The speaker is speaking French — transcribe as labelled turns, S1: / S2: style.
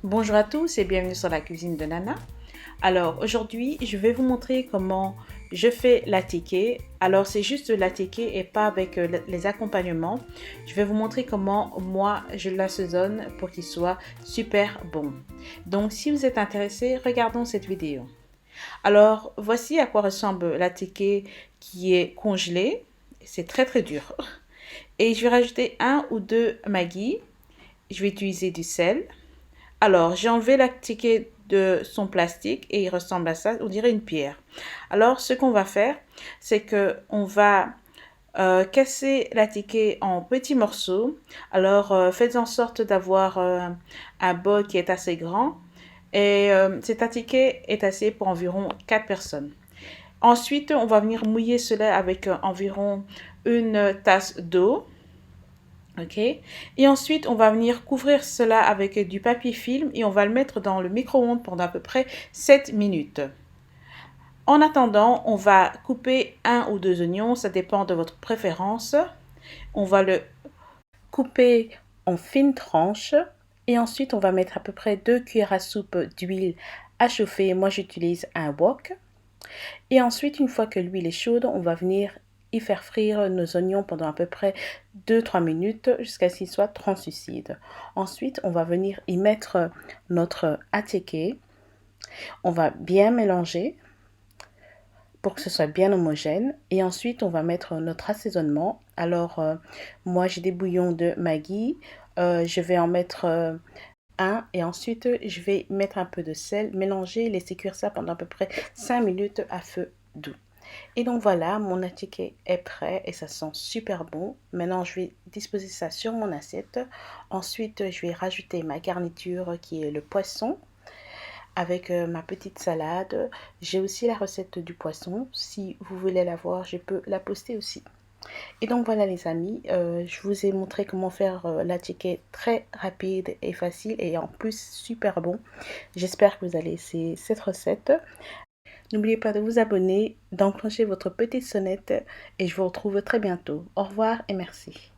S1: Bonjour à tous et bienvenue sur la cuisine de Nana. Alors aujourd'hui, je vais vous montrer comment je fais l'attiqué. Alors c'est juste l'attiqué et pas avec les accompagnements. Je vais vous montrer comment moi je l'assaisonne pour qu'il soit super bon. Donc si vous êtes intéressé, regardons cette vidéo. Alors voici à quoi ressemble l'attiqué qui est congelé. C'est très dur. Et je vais rajouter un ou deux Maggi. Je vais utiliser du sel. Alors, j'ai enlevé la ticket de son plastique et il ressemble à ça, on dirait une pierre. Alors, ce qu'on va faire, c'est que on va casser la ticket en petits morceaux. Alors, faites en sorte d'avoir un bol qui est assez grand et cet ticket est assez pour environ 4 personnes. Ensuite, on va venir mouiller cela avec environ une tasse d'eau. Ok. Et ensuite, on va venir couvrir cela avec du papier film et on va le mettre dans le micro-ondes pendant à peu près 7 minutes. En attendant, on va couper un ou deux oignons, ça dépend de votre préférence. On va le couper en fines tranches et ensuite on va mettre à peu près 2 cuillères à soupe d'huile à chauffer. Moi, j'utilise un wok. Et ensuite, une fois que l'huile est chaude, on va venir y faire frire nos oignons pendant à peu près 2-3 minutes jusqu'à ce qu'ils soient translucides. Ensuite, on va venir y mettre notre attiqué. On va bien mélanger pour que ce soit bien homogène. Et ensuite, on va mettre notre assaisonnement. Alors, moi, j'ai des bouillons de Maggi. Je vais en mettre un et ensuite je vais mettre un peu de sel, mélanger, laisser cuire ça pendant à peu près 5 minutes à feu doux. Et donc voilà, mon attiqué est prêt et ça sent super bon. Maintenant, je vais disposer ça sur mon assiette. Ensuite, je vais rajouter ma garniture qui est le poisson avec ma petite salade. J'ai aussi la recette du poisson. Si vous voulez la voir, je peux la poster aussi. Et donc voilà les amis, je vous ai montré comment faire la ticket très rapide et facile et en plus super bon. J'espère que vous allez essayer cette recette. N'oubliez pas de vous abonner, d'enclencher votre petite sonnette et je vous retrouve très bientôt. Au revoir et merci.